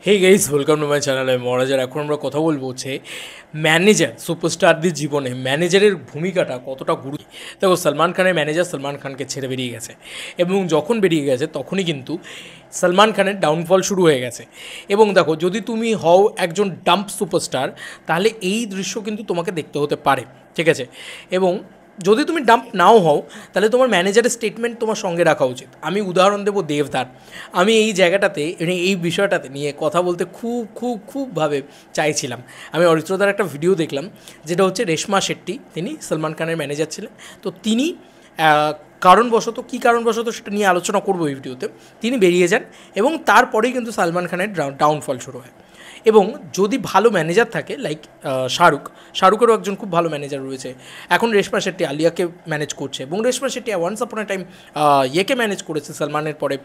Hey guys, welcome to my channel. আমি মহারাজার। এখন আমরা কথা বলবো হচ্ছে ম্যানেজার, সুপারস্টারদের জীবনে ম্যানেজারের ভূমিকাটা কতটা গুরুত্ব। দেখো, সালমান খানের ম্যানেজার সালমান খানকে ছেড়ে বেরিয়ে গেছে, এবং যখন বেরিয়ে গেছে তখনই কিন্তু সালমান খানের ডাউনফল শুরু হয়ে গেছে। এবং দেখো, যদি তুমি হও একজন ডাম্প সুপারস্টার, তাহলে এই দৃশ্য কিন্তু তোমাকে দেখতে হতে পারে, ঠিক আছে। এবং যদি তুমি ডাম্প নাও হও, তাহলে তোমার ম্যানেজারের স্টেটমেন্ট তোমার সঙ্গে রাখা উচিত। আমি উদাহরণ দেবো দেবদার। আমি এই জায়গাটাতে এই বিষয়টাতে নিয়ে কথা বলতে খুবভাবে চাইছিলাম। আমি অরিত্রদার একটা ভিডিও দেখলাম, যেটা হচ্ছে রেশমা শেট্টি, তিনি সালমান খানের ম্যানেজার ছিলেন। তো তিনি কী কারণবশত সেটা নিয়ে আলোচনা করবো এই ভিডিওতে, তিনি বেরিয়ে যান এবং তারপরেই কিন্তু সালমান খানের ডাউনফল শুরু হয়। এবং যদি ভালো ম্যানেজার থাকে, লাইক শাহরুখেরও একজন খুব ভালো ম্যানেজার রয়েছে। এখন রেশমা শেট্টি আলিয়াকে ম্যানেজ করছে, এবং রেশমা শেট্টি ওয়ান্স আপন এ টাইম ইয়েকে ম্যানেজ করেছে, সালমানের পরে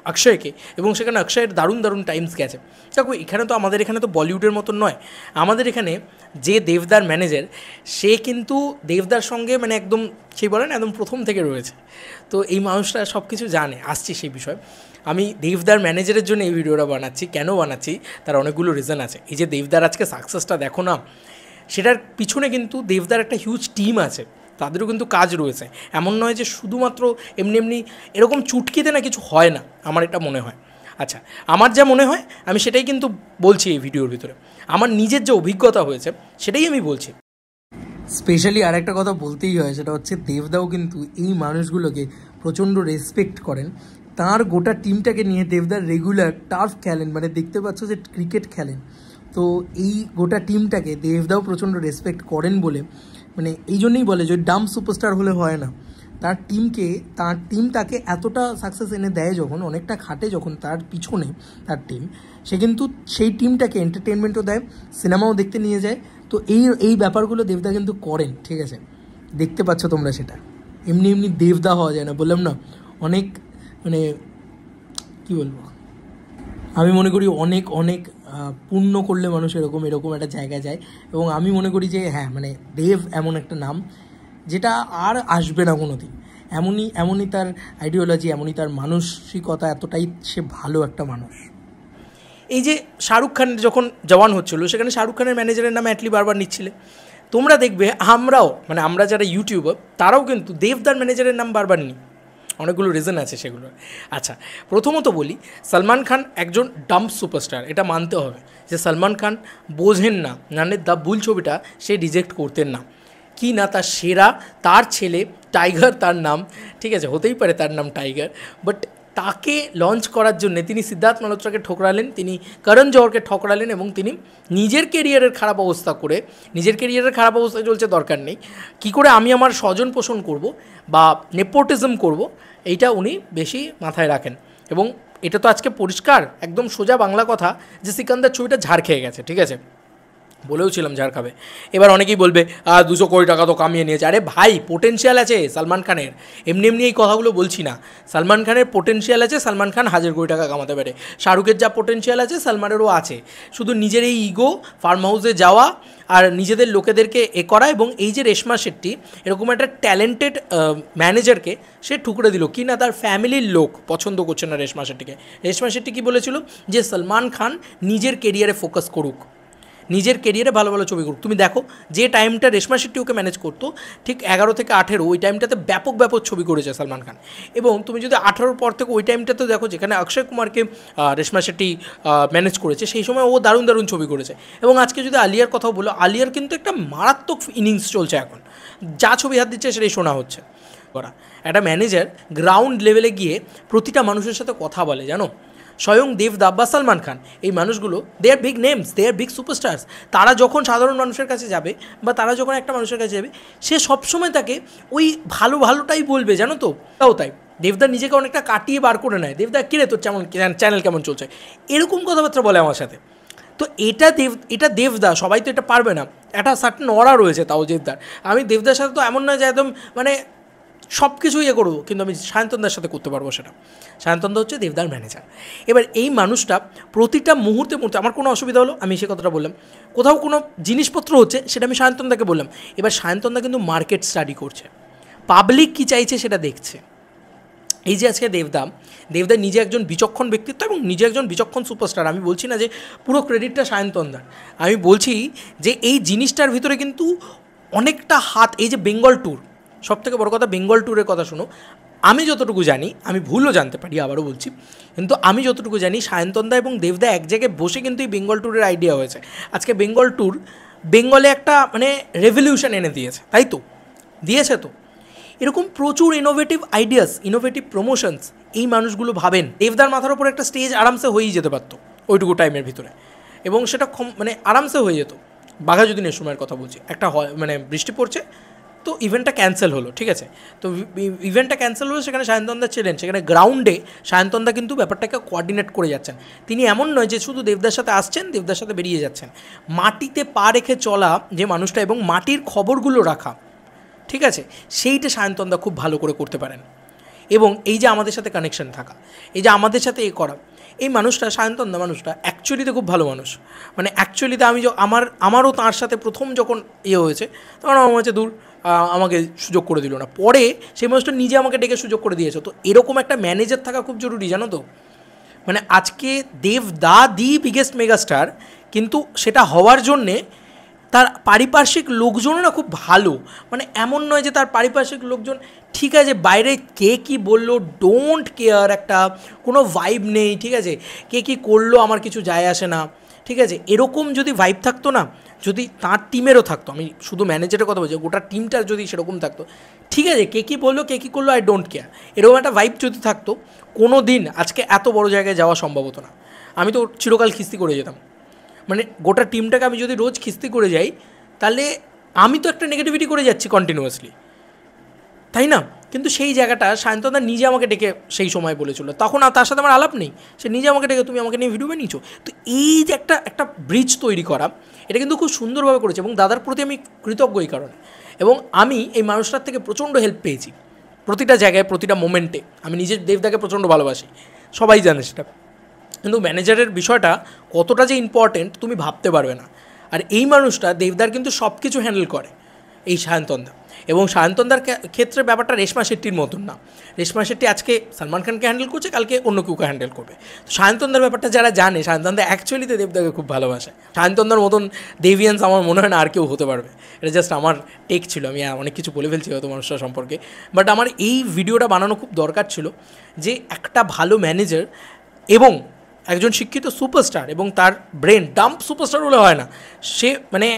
অক্ষয়কে, এবং সেখানে অক্ষয়ের দারুণ টাইমস গেছে। দেখো, এখানে তো আমাদের এখানে তো বলিউডের মতন নয়। আমাদের এখানে যে দেবদার ম্যানেজার, সে কিন্তু দেবদার সঙ্গে মানে একদম সেই বলেন একদম প্রথম থেকে রয়েছে। তো এই মানুষটা সব কিছু জানে। আসছি সেই বিষয়। আমি দেবদার ম্যানেজারের জন্য এই ভিডিওটা বানাচ্ছি। কেন বানাচ্ছি, তার অনেকগুলো রিজন আছে। এই যে দেবদার আজকে সাকসেসটা দেখো না, সেটার পিছনে কিন্তু দেবদার একটা হিউজ টিম আছে, তাদেরও কিন্তু কাজ রয়েছে। এমন নয় যে শুধুমাত্র এমনি এরকম চুটকিতে না কিছু হয় না, আমার এটা মনে হয়। আচ্ছা, আমার যা মনে হয় আমি সেটাই কিন্তু বলছি এই ভিডিওর ভিতরে। আমার নিজের যে অভিজ্ঞতা হয়েছে সেটাই আমি বলছি। স্পেশালি আর একটা কথা বলতেই হয়, সেটা হচ্ছে দেবদাও কিন্তু এই মানুষগুলোকে প্রচণ্ড রেসপেক্ট করেন। তার গোটা টিমটাকে নিয়ে দেবদার রেগুলার টার্ফ খেলেন, মানে দেখতে পাচ্ছ যে ক্রিকেট খেলেন। তো এই গোটা টিমটাকে দেবদাও প্রচণ্ড রেসপেক্ট করেন বলে, মানে এই জন্যই বলে যে ডাম্প সুপারস্টার হলে হয় না। তার টিম তাকে এতটা সাকসেস এনে দেয়, যখন অনেকটা খাটে, যখন তার পিছনে তার টিম, সে কিন্তু সেই টিমটাকে এন্টারটেনমেন্টও দেয়, সিনেমাও দেখতে নিয়ে যায়। তো এই ব্যাপারগুলো দেবদা কিন্তু করেন, ঠিক আছে। দেখতে পাচ্ছ তোমরা সেটা। এমনি দেবদা হওয়া যায় না, বললাম না। অনেক মানে কি বলবো, আমি মনে করি অনেক পুণ্য করলে মানুষ এরকম একটা জায়গায় যায়। এবং আমি মনে করি যে হ্যাঁ, মানে দেব এমন একটা নাম যেটা আর আসবে না কোনো দিন। এমনই তার আইডিওলজি, এমনই তার মানসিকতা, এতটাই সে ভালো একটা মানুষ। এই যে শাহরুখ খান যখন জওয়ান হচ্ছিল, সেখানে শাহরুখ খানের ম্যানেজারের নাম অ্যাটলি বারবার নিচ্ছিলে। তোমরা দেখবে আমরা যারা ইউটিউবার, তারাও কিন্তু দেবদার ম্যানেজারের নাম বারবার নিই। অনেকগুলো রিজন আছে সেগুলোর। আচ্ছা, প্রথমত বলি, সালমান খান একজন ডাম্প সুপারস্টার, এটা মানতে হবে যে সালমান খান বোঝেন না, নানের দ্য বুল ছবিটা সে রিজেক্ট করতেন না। কি না, তার সেরা, তার ছেলে টাইগার, তার নাম, ঠিক আছে, হতেই পারে তার নাম টাইগার, বাট তাকে লঞ্চ করার জন্য তিনি সিদ্ধার্থ মালহোত্রাকে ঠোকরালেন, তিনি করণ জোহরকে ঠোকরালেন, এবং তিনি নিজের কেরিয়ারের খারাপ অবস্থায় চলছে, দরকার নেই, কি করে আমি আমার স্বজন পোষণ করব বা নেপোটিজম করব, এইটা উনি বেশি মাথায় রাখেন। এবং এটা তো আজকে পরিষ্কার একদম সোজা বাংলা কথা যে সিকান্দার ছবিটা ঝাড় খেয়ে গেছে, ঠিক আছে, বলেও ছিলাম ঝাড় খাবে। এবার অনেকেই বলবে 200 কোটি টাকা তো কামিয়ে নিয়েছে। আরে ভাই, পোটেনশিয়াল আছে সালমান খানের, এমনি এই কথাগুলো বলছি না। সালমান খানের পোটেনশিয়াল আছে, সালমান খান 1000 কোটি টাকা কামাতে পারে। শাহরুখের যা পোটেনশিয়াল আছে সালমানেরও আছে। শুধু নিজের এই ইগো, ফার্ম হাউসে যাওয়া আর নিজেদের লোকেদেরকে করা। এবং এই যে রেশমা শেট্টি, এরকম একটা ট্যালেন্টেড ম্যানেজারকে সে ঠুকরে দিল, কি না তার ফ্যামিলির লোক পছন্দ করছে না রেশমা শেট্টিকে। রেশমা শেট্টি কী বলেছিল, যে সালমান খান নিজের কেরিয়ারে ফোকাস করুক, নিজের কেরিয়ারে ভালো ছবি করুক। তুমি দেখো, যে টাইমটা রেশমা শেট্টি ওকে ম্যানেজ করতো, ঠিক 11 থেকে 18, ওই টাইমটাতে ব্যাপক ছবি করেছে সালমান খান। এবং তুমি যদি 18 পর থেকে ওই টাইমটাতে দেখো, যেখানে অক্ষয় কুমারকে রেশমা শেট্টি ম্যানেজ করেছে, সেই সময় ও দারুণ ছবি করেছে। এবং আজকে যদি আলিয়ার কথাও বলো, আলিয়ার কিন্তু একটা মারাত্মক ইনিংস চলছে এখন, যা ছবি হাত দিচ্ছে সেটাই শোনা হচ্ছে। একটা ম্যানেজার গ্রাউন্ড লেভেলে গিয়ে প্রতিটা মানুষের সাথে কথা বলে, জানো। স্বয়ং দেবদা বা সালমান খান, এই মানুষগুলো দে আর বিগ নেমস, দে আর বিগ সুপারস্টার্স। তারা যখন সাধারণ মানুষের কাছে যাবে, বা তারা যখন একটা মানুষের কাছে যাবে, সে সবসময় তাকে ওই ভালোটাই বলবে, জানো তো। তাও তাই দেবদা নিজেকে অনেকটা কাটিয়ে বার করে নেয়। দেবদা, কিরে তোর চ্যানেল কেমন চলছে, এরকম কথাবার্তা বলে আমার সাথে। তো এটা দেবদা, সবাই তো এটা পারবে না, একটা সার্টেন অরা রয়েছে তাও দেবদার। আমি দেবদার সাথে তো এমন নয় যে একদম মানে সব কিছু করবো, কিন্তু আমি সায়ন্তনদার সাথে করতে পারবো সেটা। সায়ন্তনদা হচ্ছে দেবদার ম্যানেজার। এবার এই মানুষটা প্রতিটা মুহূর্তে আমার কোনো অসুবিধা হলো, আমি সে কথাটা বললাম। কোথাও কোনো জিনিসপত্র হচ্ছে, সেটা আমি সায়ন্তনদাকে বললাম। এবার সায়ন্তনদা কিন্তু মার্কেট স্টাডি করছে, পাবলিক কী চাইছে সেটা দেখছে। এই যে আজকে দেবদা নিজে একজন বিচক্ষণ ব্যক্তিত্ব এবং নিজে একজন বিচক্ষণ সুপারস্টার। আমি বলছি না যে পুরো ক্রেডিটটা সায়ন্তনদার, আমি বলছি যে এই জিনিসটার ভিতরে কিন্তু অনেকটা হাত, এই যে বেঙ্গল ট্যুর, সবথেকে বড় কথা বেঙ্গল ট্যুরের কথা শুনো, আমি যতটুকু জানি, আমি ভুলও জানতে পারি, আবারও বলছি, কিন্তু আমি যতটুকু জানি সায়ন্তনদা এবং দেবদা এক জায়গায় বসে কিন্তু এই বেঙ্গল ট্যুরের আইডিয়া হয়েছে। আজকে বেঙ্গল ট্যুর বেঙ্গলে একটা মানে রেভলিউশন এনে দিয়েছে, তাই তো? দিয়েছে তো। এরকম প্রচুর ইনোভেটিভ আইডিয়াস, ইনোভেটিভ প্রমোশনস এই মানুষগুলো ভাবেন। দেবদার মাথার ওপর একটা স্টেজ আরামসে হয়েই যেতে পারতো ওইটুকু টাইমের ভিতরে, এবং সেটা মানে আরামসে হয়ে যেত। বাঘাযতীনের সময়ের কথা বলছি, একটা মানে বৃষ্টি পড়ছে, তো ইভেন্টটা ক্যান্সেল হলো, ঠিক আছে, তো ইভেন্টটা ক্যান্সেল হলো, সেখানে সায়ন্তনদা ছিলেন, সেখানে গ্রাউন্ডে সায়ন্তনদা কিন্তু ব্যাপারটাকে কোঅর্ডিনেট করে যাচ্ছেন। তিনি এমন নয় যে শুধু দেবদার সাথে আসছেন, দেবদার সাথে বেরিয়ে যাচ্ছেন। মাটিতে পা রেখে চলা যে মানুষটা এবং মাটির খবরগুলো রাখা, ঠিক আছে, সেইটা সায়ন্তনদা খুব ভালো করে করতে পারেন। এবং এই যে আমাদের সাথে কানেকশন থাকা, এই যে আমাদের সাথে এ করা, এই মানুষটা, সায়ন্তনদা মানুষটা অ্যাকচুয়ালিতে খুব ভালো মানুষ। মানে অ্যাকচুয়ালিতে আমি আমারও তার সাথে প্রথম যখন হয়েছে, তখন আমার মনে হচ্ছে দূর, আমাকে সুযোগ করে দিল না। পরে সেই মানুষটা নিজে আমাকে ডেকে সুযোগ করে দিয়েছে। তো এরকম একটা ম্যানেজার থাকা খুব জরুরি, জানো তো। মানে আজকে দেবদা দি বিগেস্ট মেগাস্টার, কিন্তু সেটা হওয়ার জন্যে তার পারিপার্শ্বিক লোকজনও না খুব ভালো। মানে এমন নয় যে তার পারিপার্শ্বিক লোকজন, ঠিক আছে, বাইরে কে কী বললো ডোন্ট কেয়ার, একটা কোনো ভাইব নেই, ঠিক আছে, কে কী করলো আমার কিছু যায় আসে না, ঠিক আছে, এরকম যদি ভাইব থাকতো না, যদি তার টিমেরও থাকতো, আমি শুধু ম্যানেজারের কথা বলছি, গোটা টিমটার যদি সেরকম থাকতো, ঠিক আছে, কে কী বললো কে কী করলো আই ডোন্ট কেয়ার, এরকম একটা ভাইব যদি থাকতো, কোনো দিন আজকে এত বড় জায়গায় যাওয়া সম্ভব হতো না। আমি তো চিরকাল খিস্তি করে যেতাম। মানে গোটা টিমটাকে আমি যদি রোজ খিস্তি করে যাই, তাহলে আমি তো একটা নেগেটিভিটি করে যাচ্ছি কন্টিনিউয়াসলি, তাই না? কিন্তু সেই জায়গাটা সায়ন্তনদা নিজে আমাকে ডেকে সেই সময় বলেছিল, তখন আর তার সাথে আমার আলাপ নেই, সে নিজে আমাকে ডেকে তুমি আমাকে নিয়ে ভিডিও বানিয়েছো। তো এই যে একটা ব্রিজ তৈরি করা, এটা কিন্তু খুব সুন্দরভাবে করেছে, এবং দাদার প্রতি আমি কৃতজ্ঞ এই কারণে। এবং আমি এই মানুষটার থেকে প্রচণ্ড হেল্প পেয়েছি প্রতিটা জায়গায়, প্রতিটা মোমেন্টে। আমি নিজের দেবদাকে প্রচণ্ড ভালোবাসি, সবাই জানে সেটা। কিন্তু ম্যানেজারের বিষয়টা কতটা যে ইম্পর্টেন্ট তুমি ভাবতে পারবে না। আর এই মানুষটা দেবদার কিন্তু সব কিছু হ্যান্ডেল করে, এই সায়ন্তনদা। এবং সায়ন্তনদার ক্ষেত্রে ব্যাপারটা রেশমা শেট্টির মতন না। রেশমা শেট্টি আজকে সালমান খানকে হ্যান্ডেল করছে, কালকে অন্য কেউকে হ্যান্ডেল করবে। তো সায়ন্তনদার ব্যাপারটা যারা জানে, সায়ন্তনদা অ্যাকচুয়ালিতে দেবদাকে খুব ভালোবাসে। সায়ন্তনদার মতন দেভিয়ান্স আমার মনে হয় না আর কেউ হতে পারবে। এটা জাস্ট আমার টেক ছিল, আমি অনেক কিছু বলে ফেলছি হয়তো মানুষটা সম্পর্কে, বাট আমার এই ভিডিওটা বানানো খুব দরকার ছিল যে একটা ভালো ম্যানেজার এবং একজন শিক্ষিত সুপারস্টার, এবং তার ব্রেন ডাম্প সুপারস্টার বলে হয় না, সে মানে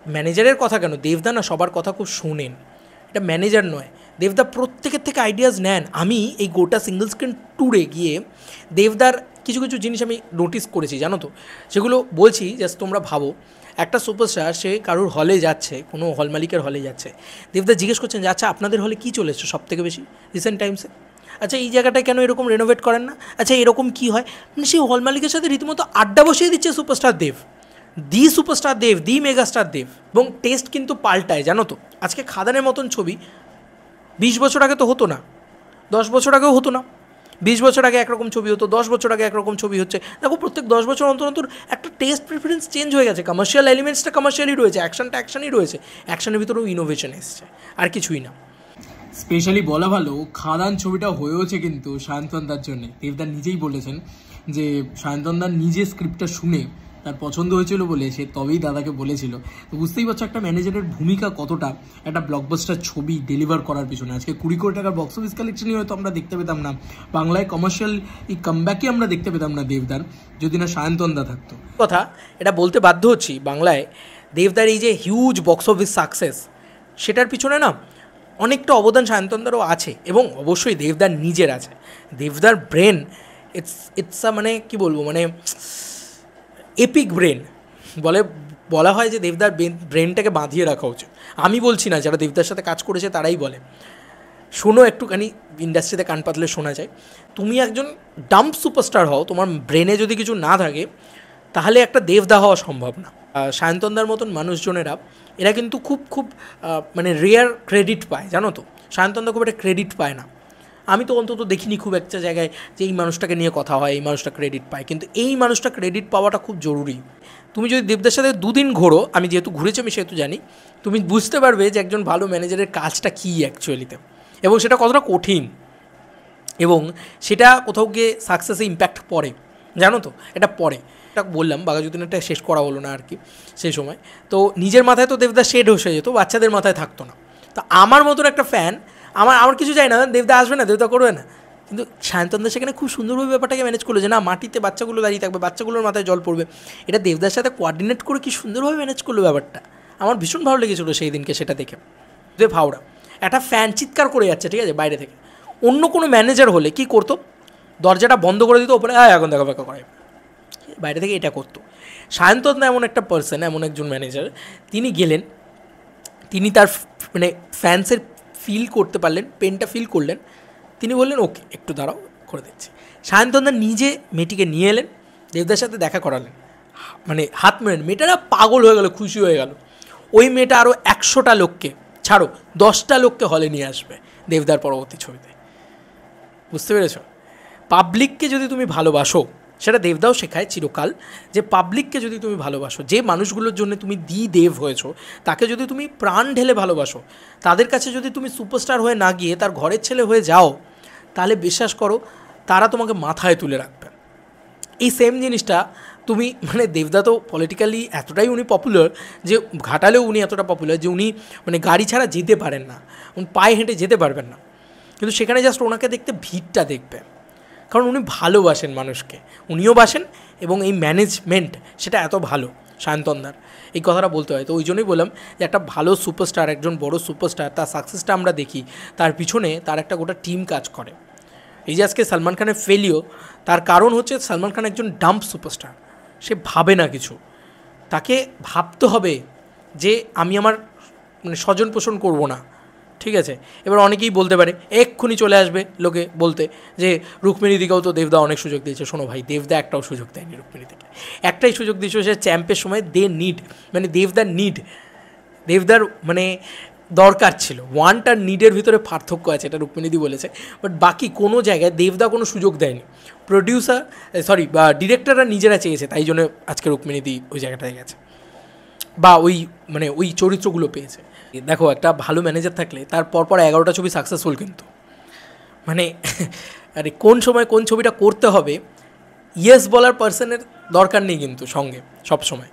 ম্যানেজারের কথা কেন, দেবদা না সবার কথা খুব শোনেন। এটা ম্যানেজার নয়, দেবদা প্রত্যেকের থেকে আইডিয়াস নেন। আমি এই গোটা সিঙ্গল স্ক্রিন ট্যুরে গিয়ে দেবদার কিছু কিছু জিনিস আমি নোটিস করেছি, জানো তো, সেগুলো বলছি জাস্ট তোমরা ভাবো। একটা সুপারস্টার সে কারোর হলে যাচ্ছে, কোনো হল মালিকের হলে যাচ্ছে, দেবদা জিজ্ঞেস করছেন যে আচ্ছা আপনাদের হলে কী চলে এসছে সব থেকে বেশি রিসেন্ট টাইমসে, আচ্ছা এই জায়গাটায় কেন এরকম রেনোভেট করেন না, আচ্ছা এরকম কী হয়। মানে সেই হল মালিকের সাথে রীতিমতো আড্ডা বসিয়ে দিচ্ছে সুপারস্টার দেব, দি সুপারস্টার দেব, দি মেগাস্টার দেব। এবং টেস্ট কিন্তু পাল্টায়, জানো তো। আজকে খাদানের মতন ছবি 20 বছর আগে তো হতো না, 10 বছর আগেও হতো না। 20 বছর আগে একরকম ছবি হতো, 10 বছর আগে একরকম ছবি হচ্ছে। দেখো প্রত্যেক 10 বছর অন্তর অন্তর একটা টেস্ট প্রিফারেন্স চেঞ্জ হয়ে গেছে। কমার্শিয়াল এলিমেন্টসটা কমার্শিয়ালই রয়েছে, অ্যাকশনটা অ্যাকশনই রয়েছে, অ্যাকশনের ভিতরেও ইনোভেশন এসছে, আর কিছুই না। স্পেশালি বলা ভালো, খাদান ছবিটা হয়েওছে কিন্তু সায়ন্তনদার জন্যে। দেবদা নিজেই বলেছেন যে সায়ন্তনদার নিজে স্ক্রিপ্টটা শুনে তার পছন্দ হয়েছিল বলে সে তবেই দাদাকে বলেছিল। তো বুঝতেই পারছো একটা ম্যানেজারের ভূমিকা কতটা একটা ব্লকবাস্টার ছবি ডেলিভার করার পিছনে। আজকে 20 কোটি টাকার বক্স অফিস কালেকশনই হয়তো আমরা দেখতে পেতাম না, বাংলায় কমার্শিয়াল এই কামব্যাকই আমরা দেখতে পেতাম না দেবদার, যদি না সায়ন্তনদা থাকতো। কথা এটা বলতে বাধ্য হচ্ছি, বাংলায় দেবদার এই যে হিউজ বক্স অফিস সাকসেস, সেটার পিছনে না অনেকটা অবদান সায়ন্তনদারও আছে, এবং অবশ্যই দেবদার নিজের আছে। দেবদার ব্রেন ইটস মানে কি বলবো, মানে এপিক ব্রেন বলা হয় যে দেবদার ব্রেনটাকে বাঁধিয়ে রাখা উচিত। আমি বলছি না, যারা দেবদার সাথে কাজ করেছে তারাই বলে। শোনো একটুখানি, ইন্ডাস্ট্রিতে কান পাতলে শোনা যায়, তুমি একজন ডাম্প সুপারস্টার হও, তোমার ব্রেনে যদি কিছু না থাকে, তাহলে একটা দেবদা হওয়া সম্ভব না। সায়ন্তনদার মতন মানুষজনেরা এরা কিন্তু খুব খুব মানে রেয়ার ক্রেডিট পায়, জানো তো। সায়ন্তনদা খুব একটা ক্রেডিট পায় না, আমি তো অন্তত দেখিনি খুব একটা জায়গায় যে এই মানুষটাকে নিয়ে কথা হয়, এই মানুষটা ক্রেডিট পায়। কিন্তু এই মানুষটা ক্রেডিট পাওয়াটা খুব জরুরি। তুমি যদি দেবদার সাথে 2 দিন ঘোরো, আমি যেহেতু ঘুরেছি আমি সেহেতু জানি, তুমি বুঝতে পারবে যে একজন ভালো ম্যানেজারের কাজটা কী অ্যাকচুয়ালিতে, এবং সেটা কতটা কঠিন। এবং সেটা কোথাও গিয়ে সাকসেসে ইম্প্যাক্ট পড়ে, জানো তো, এটা পড়ে। এটা বললাম বাঘাযতীনটা শেষ করা হলো না আর কি সেই সময়। তো নিজের মাথায় তো দেবদা শেড হয়ে যেত, বাচ্চাদের মাথায় থাকতো না। তো আমার মতন একটা ফ্যান, আমার কিছু চাই না, দেবদা আসবে না, দেবদা করবে না, কিন্তু সায়ন্তনদা সেখানে খুব সুন্দরভাবে ব্যাপারটাকে ম্যানেজ করলো যে না, মাটিতে বাচ্চাগুলো দাঁড়িয়ে থাকবে, বাচ্চাগুলোর মাথায় জল পড়বে, এটা দেবদার সাথে কোঅর্ডিনেট করে কি সুন্দরভাবে ম্যানেজ করলো ব্যাপারটা। আমার ভীষণ ভালো লেগেছিলো সেই দিনকে সেটা দেখে। দেব হাওড়া একটা ফ্যান চিৎকার করে যাচ্ছে, ঠিক আছে, বাইরে থেকে। অন্য কোনো ম্যানেজার হলে কি করতো, দরজাটা বন্ধ করে দিত, ওপরে এখন দেখা ফাঁকা করে, বাইরে থেকে এটা করতো। সায়ন্তনদা এমন একটা পার্সন, এমন একজন ম্যানেজার, তিনি গেলেন, তিনি তার মানে ফ্যান্সের ফিল করতে পারলেন, পেনটা ফিল করলেন, তিনি বললেন ওকে একটু দাঁড়াও করে দিচ্ছি। সায়ন্তনদা নিজে মেয়েটিকে নিয়ে এলেন, দেবদার সাথে দেখা করালেন, মানে হাত মেরেন, মেয়েটারা পাগল হয়ে গেল, খুশি হয়ে গেল। ওই মেয়েটা আরও 100টা লোককে, ছাড়ো 10টা লোককে হলে নিয়ে আসবে দেবদার পরবর্তী ছবিতে। বুঝতে পেরেছ? পাবলিককে যদি তুমি ভালোবাসো, সেটা দেবদাও শেখায় চিরকাল, যে পাবলিককে যদি তুমি ভালোবাসো, যে মানুষগুলোর জন্য তুমি দেব হয়েছো, তাকে যদি তুমি প্রাণ ঢেলে ভালোবাসো, তাদের কাছে যদি তুমি সুপারস্টার হয়ে না গিয়ে তার ঘরের ছেলে হয়ে যাও, তাহলে বিশ্বাস করো তারা তোমাকে মাথায় তুলে রাখবে। এই সেম জিনিসটা তুমি, মানে দেবদা তো পলিটিক্যালি এতটাই উনি পপুলার যে ঘাটালেও উনি এতটা পপুলার যে উনি মানে গাড়ি ছাড়া যেতে পারেন না, উনি পায়ে হেঁটে যেতে পারবেন না, কিন্তু সেখানে জাস্ট ওনাকে দেখতে ভিড়টা দেখবে, কারণ উনি ভালোবাসেন মানুষকে, উনিও বাসেন, এবং এই ম্যানেজমেন্ট সেটা এত ভালো সায়ন্তনদার, এই কথাটা বলতে হয়। তো ওই জন্যই বললাম যে একটা ভালো সুপারস্টার, একজন বড় সুপারস্টার, তার সাকসেসটা আমরা দেখি, তার পিছনে তার একটা গোটা টিম কাজ করে। এই যে আজকে সালমান খানের ফেলিও, তার কারণ হচ্ছে সালমান খান একজন ডাম্প সুপারস্টার, সে ভাবে না কিছু, তাকে ভাবতে হবে যে আমি আমার মানে স্বজন পোষণ করবো না, ঠিক আছে। এবার অনেকেই বলতে পারে, এক্ষুনি চলে আসবে লোকে বলতে যে রুক্মিণীদিকেও তো দেবদা অনেক সুযোগ দিয়েছে। শোনো ভাই, দেবদা একটাও সুযোগ দেয়নি রুক্মিণীদিকে, একটাই সুযোগ দিয়েছে, সে চ্যাম্পের সময় মানে দেবদার মানে দরকার ছিল, ওয়ানটার নিডের ভিতরে পার্থক্য আছে, এটা রুক্মিণীদি বলেছে, বাট বাকি কোনো জায়গায় দেবদা কোনো সুযোগ দেয়নি। বা ডিরেক্টররা নিজেরা চেয়েছে, তাই জন্য আজকে রুক্মিণীদি ওই জায়গাটায় গেছে, বা ওই চরিত্রগুলো পেয়েছে। দেখো, একটা ভালো ম্যানেজার থাকলে তার পরপর 11টা ছবি সাকসেসফুল, কিন্তু মানে আরে কোন সময় কোন ছবিটা করতে হবে ইয়েস বলার পার্সনের দরকার নেই কিন্তু সঙ্গে সবসময়,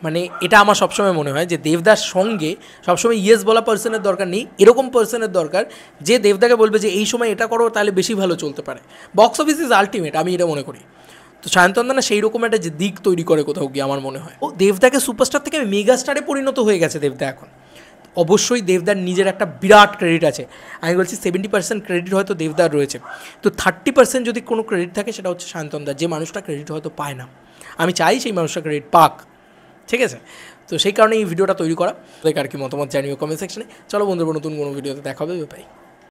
মানে এটা আমার সবসময় মনে হয় যে দেবদার সঙ্গে সবসময় ইয়েস বলা পার্সনের দরকার নেই, এরকম পার্সনের দরকার যে দেবদাকে বলবে যে এই সময় এটা করো, তাহলে বেশি ভালো চলতে পারে। বক্স অফিস ইজ আলটিমেট, আমি এটা মনে করি। তো সায়ন্তনদা না সেই রকম একটা যে দিক তৈরি করে কোথাও গিয়ে, আমার মনে হয় ও দেবদাকে সুপারস্টার থেকে মেগা স্টারে পরিণত হয়ে গেছে দেবদা এখন। অবশ্যই দেবদার নিজের একটা বিরাট ক্রেডিট আছে, আমি বলছি 70% ক্রেডিট হয়তো দেবদার রয়েছে, তো 30% যদি কোনো ক্রেডিট থাকে সেটা হচ্ছে সায়ন্তনদার, যে মানুষটা ক্রেডিট হয়তো পায় না, আমি চাই সেই মানুষটা ক্রেডিট পাক, ঠিক আছে। তো সেই কারণে এই ভিডিওটা তৈরি করা। আর কি মতামত জানিও কমেন্ট সেকশনে। চলো বন্ধুরা, নতুন কোনো ভিডিওতে দেখা হবে, বাই।